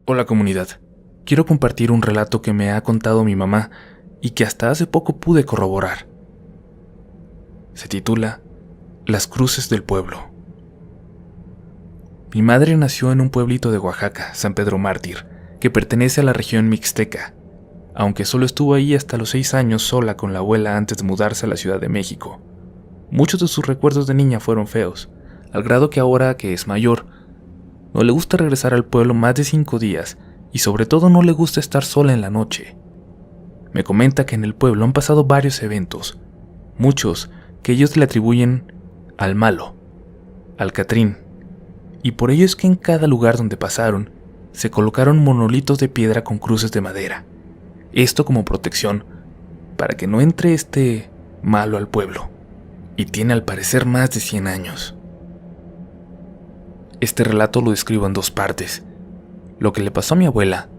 Hola comunidad, quiero compartir un relato que me ha contado mi mamá y que hasta hace poco pude corroborar. Se titula Las cruces del pueblo. Mi madre nació en un pueblito de Oaxaca, San Pedro Mártir, que pertenece a la región mixteca, aunque solo estuvo ahí hasta los 6 años sola con la abuela antes de mudarse a la Ciudad de México. Muchos de sus recuerdos de niña fueron feos, al grado que ahora que es mayor, no le gusta regresar al pueblo más de 5 días y sobre todo no le gusta estar sola en la noche. Me comenta que en el pueblo han pasado varios eventos, muchos que ellos le atribuyen al malo, al Catrín, y por ello es que en cada lugar donde pasaron se colocaron monolitos de piedra con cruces de madera, esto como protección para que no entre este malo al pueblo, y tiene al parecer más de 100 años. Este relato lo describo en 2 partes, lo que le pasó a mi abuela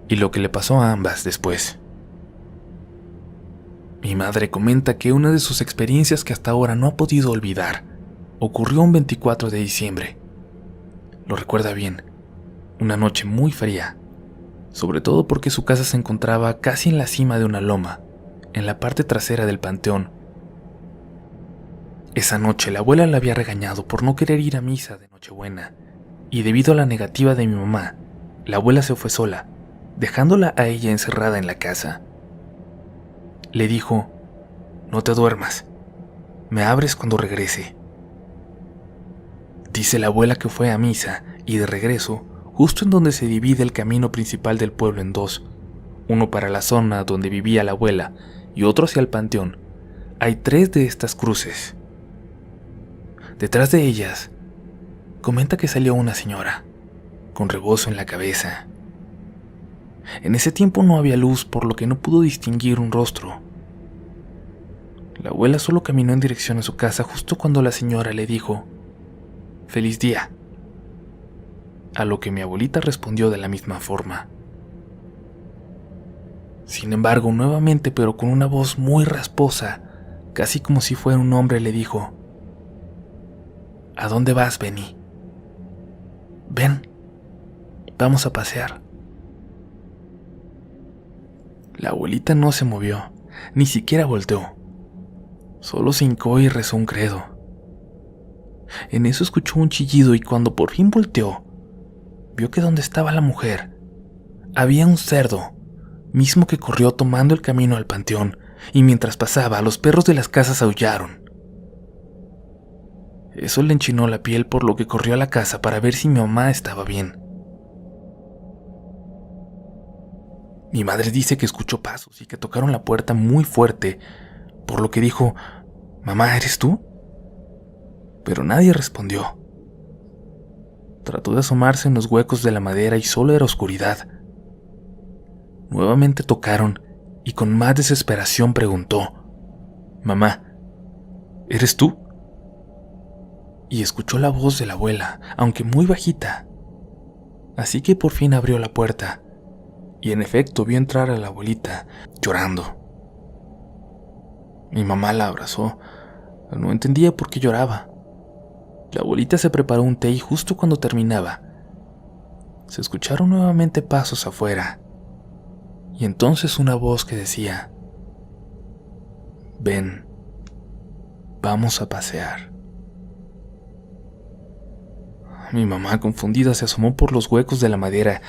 y lo que le pasó a ambas después. Mi madre comenta que una de sus experiencias que hasta ahora no ha podido olvidar ocurrió un 24 de diciembre. Lo recuerda bien, una noche muy fría, sobre todo porque su casa se encontraba casi en la cima de una loma, en la parte trasera del panteón. Esa noche la abuela la había regañado por no querer ir a misa de Nochebuena, y debido a la negativa de mi mamá, la abuela se fue sola, dejándola a ella encerrada en la casa. Le dijo: "No te duermas, me abres cuando regrese". Dice la abuela que fue a misa y de regreso, justo en donde se divide el camino principal del pueblo en 2, uno para la zona donde vivía la abuela y otro hacia el panteón, hay 3 de estas cruces. Detrás de ellas, comenta que salió una señora, con rebozo en la cabeza. En ese tiempo no había luz, por lo que no pudo distinguir un rostro. La abuela solo caminó en dirección a su casa justo cuando la señora le dijo: "Feliz día", a lo que mi abuelita respondió de la misma forma. Sin embargo, nuevamente, pero con una voz muy rasposa, casi como si fuera un hombre, le dijo: "¿A dónde vas, Benny? Ven, vamos a pasear". La abuelita no se movió, ni siquiera volteó. Solo se hincó y rezó un credo. En eso escuchó un chillido y cuando por fin volteó, vio que donde estaba la mujer había un cerdo, mismo que corrió tomando el camino al panteón, y mientras pasaba, los perros de las casas aullaron. Eso le enchinó la piel, por lo que corrió a la casa para ver si mi mamá estaba bien. Mi madre dice que escuchó pasos y que tocaron la puerta muy fuerte, por lo que dijo: "Mamá, ¿eres tú?". Pero nadie respondió. Trató de asomarse en los huecos de la madera y solo era oscuridad. Nuevamente tocaron y con más desesperación preguntó: "Mamá, ¿eres tú?". Y escuchó la voz de la abuela, aunque muy bajita. Así que por fin abrió la puerta, y en efecto vio entrar a la abuelita, llorando. Mi mamá la abrazó, no entendía por qué lloraba. La abuelita se preparó un té y justo cuando terminaba, se escucharon nuevamente pasos afuera, y entonces una voz que decía: "Ven, vamos a pasear". Mi mamá, confundida, se asomó por los huecos de la madera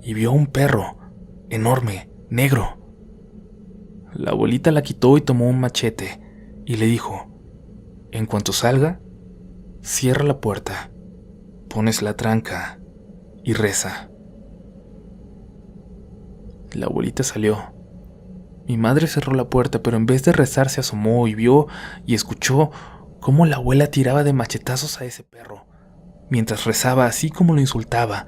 y vio a un perro, enorme, negro. La abuelita la quitó y tomó un machete y le dijo: "En cuanto salga, cierra la puerta, pones la tranca y reza". La abuelita salió. Mi madre cerró la puerta, pero en vez de rezar se asomó y vio y escuchó cómo la abuela tiraba de machetazos a ese perro, mientras rezaba así como lo insultaba.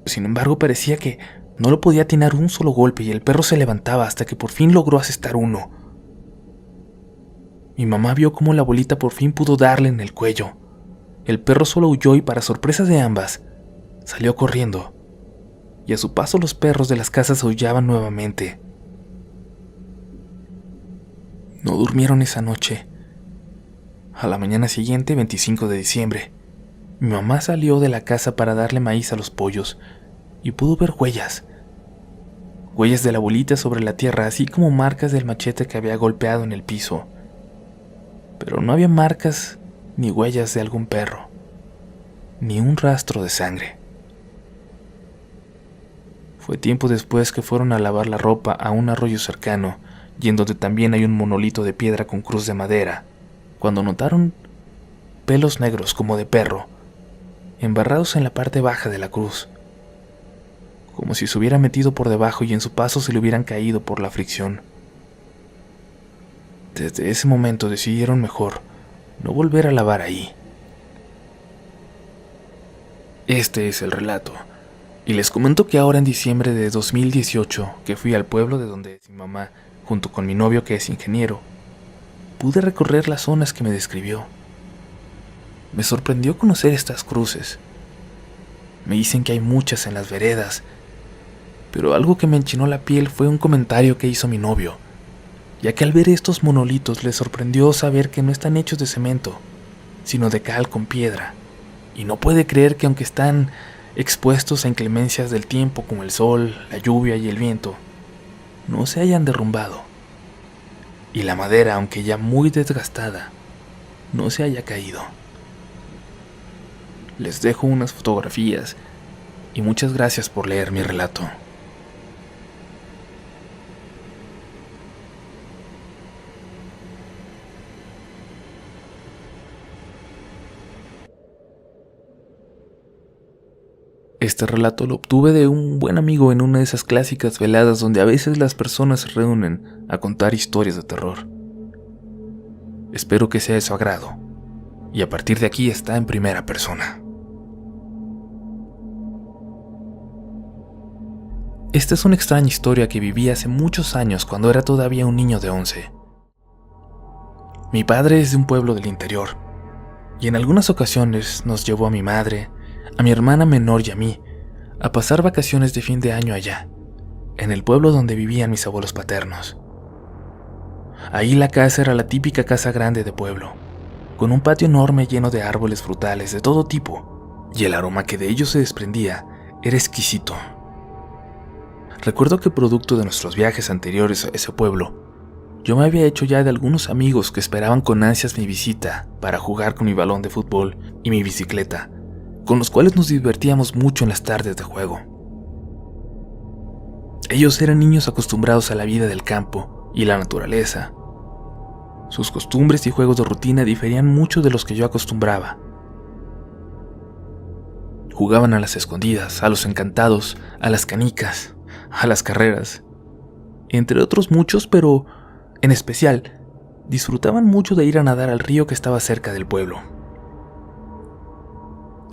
Sin embargo, parecía que no lo podía atinar un solo golpe y el perro se levantaba hasta que por fin logró asestar uno. Mi mamá vio cómo la abuelita por fin pudo darle en el cuello. El perro solo huyó y, para sorpresa de ambas, salió corriendo, y a su paso los perros de las casas aullaban nuevamente. No durmieron esa noche. A la mañana siguiente, 25 de diciembre, mi mamá salió de la casa para darle maíz a los pollos, y pudo ver huellas de la bolita sobre la tierra, así como marcas del machete que había golpeado en el piso. Pero no había marcas ni huellas de algún perro, ni un rastro de sangre. Fue tiempo después que fueron a lavar la ropa a un arroyo cercano, y en donde también hay un monolito de piedra con cruz de madera, cuando notaron pelos negros como de perro, embarrados en la parte baja de la cruz, como si se hubiera metido por debajo y en su paso se le hubieran caído por la fricción. Desde ese momento decidieron mejor no volver a lavar ahí. Este es el relato, y les comento que ahora en diciembre de 2018, que fui al pueblo de donde es mi mamá, junto con mi novio que es ingeniero, pude recorrer las zonas que me describió. Me sorprendió conocer estas cruces. Me dicen que hay muchas en las veredas, pero algo que me enchinó la piel fue un comentario que hizo mi novio, ya que al ver estos monolitos le sorprendió saber que no están hechos de cemento, sino de cal con piedra, y no puede creer que aunque están expuestos a inclemencias del tiempo como el sol, la lluvia y el viento, no se hayan derrumbado, y la madera, aunque ya muy desgastada, no se haya caído. Les dejo unas fotografías y muchas gracias por leer mi relato. Este relato lo obtuve de un buen amigo en una de esas clásicas veladas donde a veces las personas se reúnen a contar historias de terror. Espero que sea de su agrado, y a partir de aquí está en primera persona. Esta es una extraña historia que viví hace muchos años cuando era todavía un niño de 11. Mi padre es de un pueblo del interior, y en algunas ocasiones nos llevó a mi madre, a mi hermana menor y a mí, a pasar vacaciones de fin de año allá, en el pueblo donde vivían mis abuelos paternos. Ahí la casa era la típica casa grande de pueblo, con un patio enorme lleno de árboles frutales de todo tipo, y el aroma que de ellos se desprendía era exquisito. Recuerdo que producto de nuestros viajes anteriores a ese pueblo, yo me había hecho ya de algunos amigos que esperaban con ansias mi visita para jugar con mi balón de fútbol y mi bicicleta, con los cuales nos divertíamos mucho en las tardes de juego. Ellos eran niños acostumbrados a la vida del campo y la naturaleza. Sus costumbres y juegos de rutina diferían mucho de los que yo acostumbraba. Jugaban a las escondidas, a los encantados, a las canicas, a las carreras, entre otros muchos, pero en especial disfrutaban mucho de ir a nadar al río que estaba cerca del pueblo.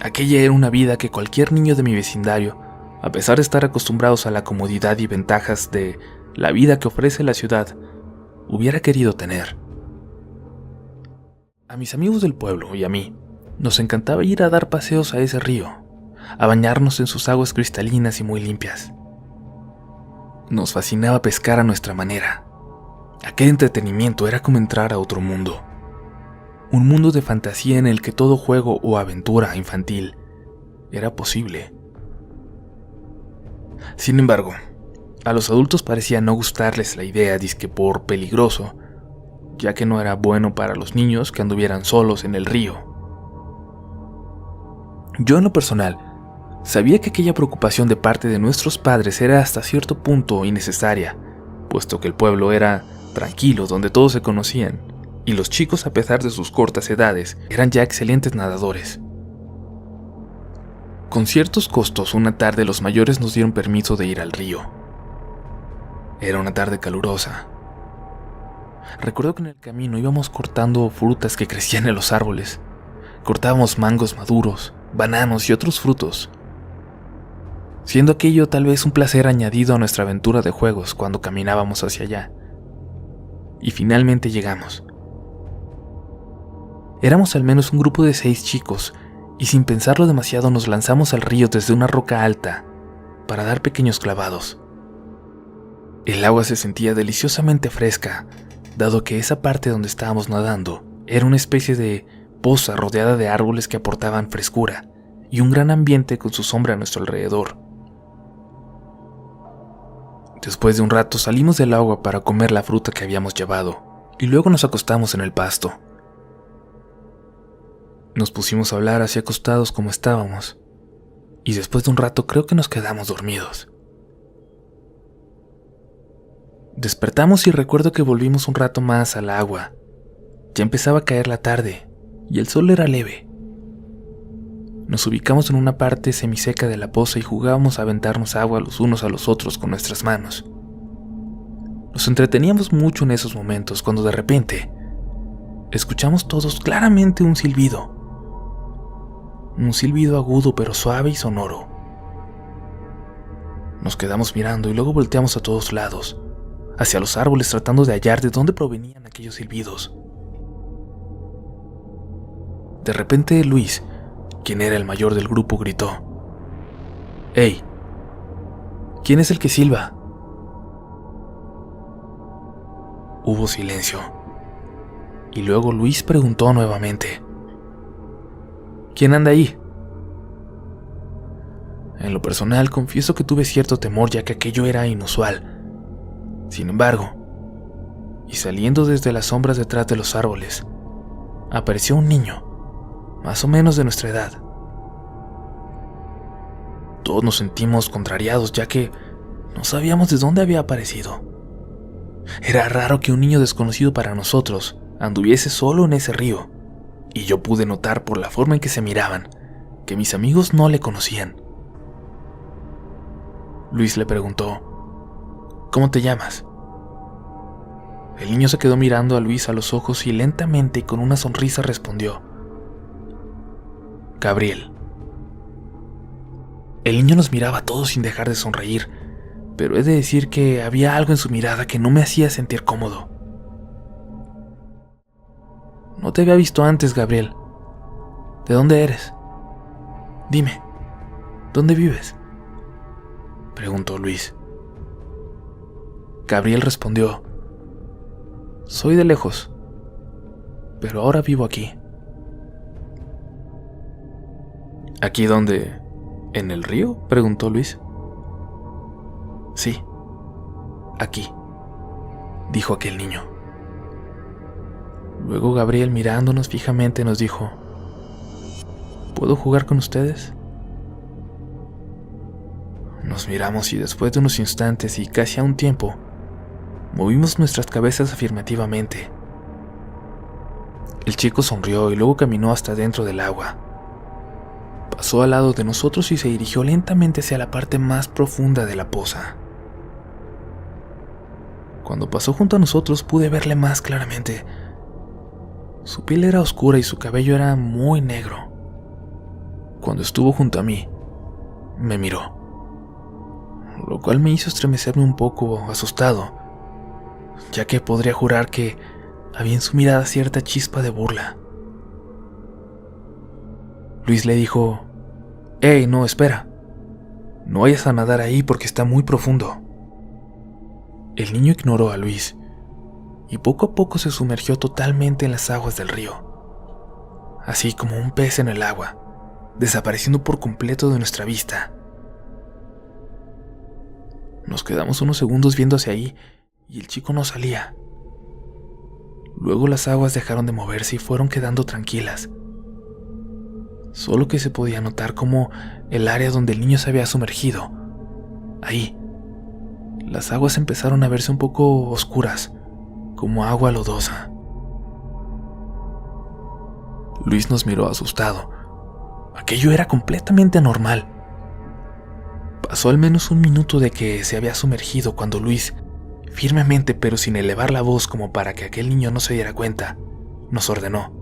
Aquella era una vida que cualquier niño de mi vecindario, a pesar de estar acostumbrados a la comodidad y ventajas de la vida que ofrece la ciudad, hubiera querido tener. A mis amigos del pueblo y a mí, nos encantaba ir a dar paseos a ese río, a bañarnos en sus aguas cristalinas y muy limpias. Nos fascinaba pescar a nuestra manera. Aquel entretenimiento era como entrar a otro mundo. Un mundo de fantasía en el que todo juego o aventura infantil era posible. Sin embargo, a los adultos parecía no gustarles la idea dizque por peligroso, ya que no era bueno para los niños que anduvieran solos en el río. Yo en lo personal, sabía que aquella preocupación de parte de nuestros padres era hasta cierto punto innecesaria, puesto que el pueblo era tranquilo donde todos se conocían, y los chicos, a pesar de sus cortas edades, eran ya excelentes nadadores. Con ciertos costos, una tarde los mayores nos dieron permiso de ir al río. Era una tarde calurosa. Recuerdo que en el camino íbamos cortando frutas que crecían en los árboles. Cortábamos mangos maduros, bananos y otros frutos, siendo aquello tal vez un placer añadido a nuestra aventura de juegos cuando caminábamos hacia allá. Y finalmente llegamos. Éramos al menos un grupo de 6 chicos, y sin pensarlo demasiado nos lanzamos al río desde una roca alta para dar pequeños clavados. El agua se sentía deliciosamente fresca, dado que esa parte donde estábamos nadando era una especie de poza rodeada de árboles que aportaban frescura y un gran ambiente con su sombra a nuestro alrededor. Después de un rato salimos del agua para comer la fruta que habíamos llevado y luego nos acostamos en el pasto. Nos pusimos a hablar así acostados como estábamos y después de un rato creo que nos quedamos dormidos. Despertamos y recuerdo que volvimos un rato más al agua. Ya empezaba a caer la tarde y el sol era leve. Nos ubicamos en una parte semiseca de la poza y jugábamos a aventarnos agua los unos a los otros con nuestras manos. Nos entreteníamos mucho en esos momentos cuando de repente escuchamos todos claramente un silbido. Un silbido agudo pero suave y sonoro. Nos quedamos mirando y luego volteamos a todos lados, hacia los árboles tratando de hallar de dónde provenían aquellos silbidos. De repente Luis, quien era el mayor del grupo, gritó: «¡Hey! ¿Quién es el que silba?». Hubo silencio, y luego Luis preguntó nuevamente: «¿Quién anda ahí?». En lo personal, confieso que tuve cierto temor ya que aquello era inusual. Sin embargo, y saliendo desde las sombras detrás de los árboles, apareció un niño, más o menos de nuestra edad. Todos nos sentimos contrariados ya que no sabíamos de dónde había aparecido. Era raro que un niño desconocido para nosotros anduviese solo en ese río, y yo pude notar por la forma en que se miraban que mis amigos no le conocían. Luis le preguntó: «¿Cómo te llamas?». El niño se quedó mirando a Luis a los ojos y lentamente y con una sonrisa respondió: «Gabriel». El niño nos miraba a todos sin dejar de sonreír, pero he de decir que había algo en su mirada que no me hacía sentir cómodo. «No te había visto antes, Gabriel. ¿De dónde eres? Dime, ¿dónde vives?», preguntó Luis. Gabriel respondió: «Soy de lejos, pero ahora vivo aquí». «¿Aquí dónde? ¿En el río?», preguntó Luis. «Sí, aquí», dijo aquel niño. Luego Gabriel, mirándonos fijamente, nos dijo: «¿Puedo jugar con ustedes?». Nos miramos y después de unos instantes y casi a un tiempo, movimos nuestras cabezas afirmativamente. El chico sonrió y luego caminó hasta dentro del agua. Pasó al lado de nosotros y se dirigió lentamente hacia la parte más profunda de la poza. Cuando pasó junto a nosotros pude verle más claramente. Su piel era oscura y su cabello era muy negro. Cuando estuvo junto a mí, me miró, lo cual me hizo estremecerme un poco asustado, ya que podría jurar que había en su mirada cierta chispa de burla. Luis le dijo: «Hey, no, espera. No vayas a nadar ahí porque está muy profundo». El niño ignoró a Luis y poco a poco se sumergió totalmente en las aguas del río, así como un pez en el agua, desapareciendo por completo de nuestra vista. Nos quedamos unos segundos viendo hacia ahí y el chico no salía. Luego las aguas dejaron de moverse y fueron quedando tranquilas. Solo que se podía notar cómo el área donde el niño se había sumergido, ahí, las aguas empezaron a verse un poco oscuras, como agua lodosa. Luis nos miró asustado. Aquello era completamente anormal. Pasó al menos un minuto de que se había sumergido cuando Luis, firmemente pero sin elevar la voz como para que aquel niño no se diera cuenta, nos ordenó: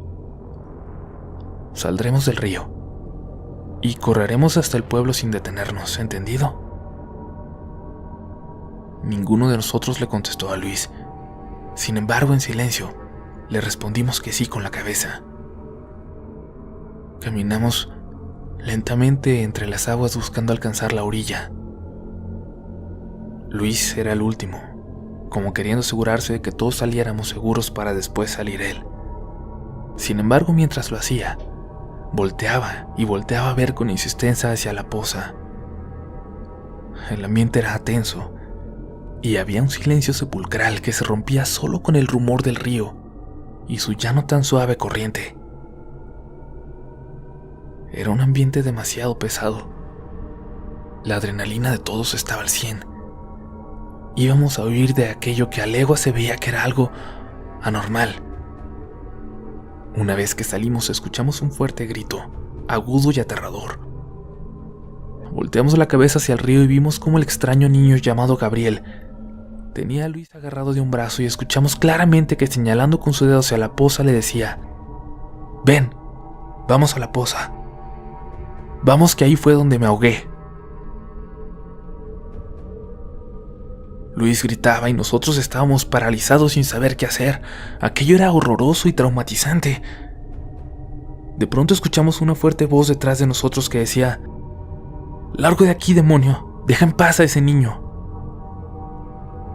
«Saldremos del río y correremos hasta el pueblo sin detenernos, ¿entendido?». Ninguno de nosotros le contestó a Luis. Sin embargo, en silencio, le respondimos que sí con la cabeza. Caminamos lentamente entre las aguas buscando alcanzar la orilla. Luis era el último, como queriendo asegurarse de que todos saliéramos seguros para después salir él. Sin embargo, mientras lo hacía, volteaba y volteaba a ver con insistencia hacia la poza. El ambiente era tenso, y había un silencio sepulcral que se rompía solo con el rumor del río y su ya no tan suave corriente. Era un ambiente demasiado pesado. La adrenalina de todos estaba al 100. Íbamos a huir de aquello que a leguas se veía que era algo anormal. Una vez que salimos escuchamos un fuerte grito, agudo y aterrador. Volteamos la cabeza hacia el río y vimos cómo el extraño niño llamado Gabriel tenía a Luis agarrado de un brazo y escuchamos claramente que señalando con su dedo hacia la poza le decía: «Ven, vamos a la poza. Vamos, que ahí fue donde me ahogué». Luis gritaba y nosotros estábamos paralizados sin saber qué hacer. Aquello era horroroso y traumatizante. De pronto escuchamos una fuerte voz detrás de nosotros que decía: «Largo de aquí, demonio, deja en paz a ese niño».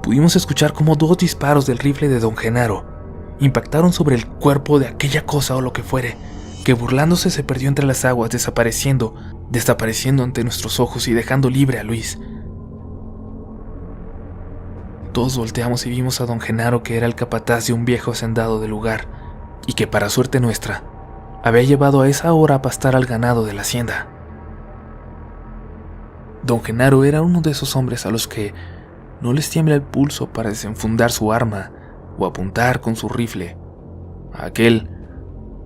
Pudimos escuchar cómo 2 disparos del rifle de don Genaro impactaron sobre el cuerpo de aquella cosa o lo que fuere, que burlándose se perdió entre las aguas, desapareciendo ante nuestros ojos y dejando libre a Luis. Todos volteamos y vimos a don Genaro, que era el capataz de un viejo hacendado del lugar y que, para suerte nuestra, había llevado a esa hora a pastar al ganado de la hacienda. Don Genaro era uno de esos hombres a los que no les tiembla el pulso para desenfundar su arma o apuntar con su rifle a aquel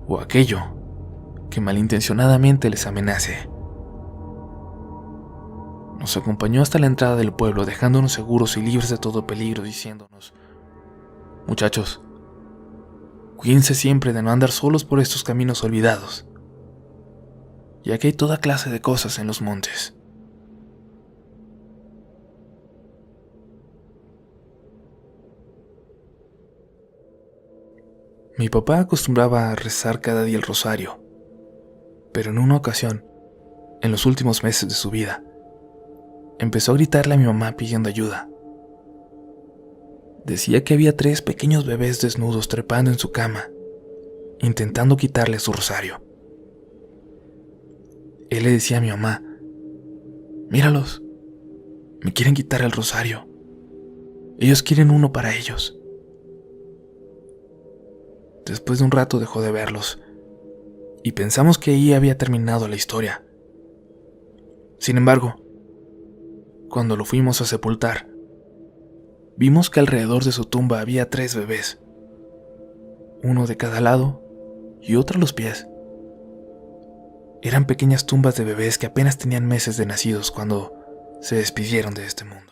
o aquello que malintencionadamente les amenace. Nos acompañó hasta la entrada del pueblo, dejándonos seguros y libres de todo peligro, diciéndonos: «Muchachos, cuídense siempre de no andar solos por estos caminos olvidados, ya que hay toda clase de cosas en los montes». Mi papá acostumbraba a rezar cada día el rosario, pero en una ocasión, en los últimos meses de su vida, empezó a gritarle a mi mamá pidiendo ayuda. Decía que había 3 pequeños bebés desnudos trepando en su cama, intentando quitarle su rosario. Él le decía a mi mamá: «Míralos, me quieren quitar el rosario. Ellos quieren uno para ellos». Después de un rato dejó de verlos, y pensamos que ahí había terminado la historia. Sin embargo, cuando lo fuimos a sepultar, vimos que alrededor de su tumba había 3 bebés, uno de cada lado y otro a los pies. Eran pequeñas tumbas de bebés que apenas tenían meses de nacidos cuando se despidieron de este mundo.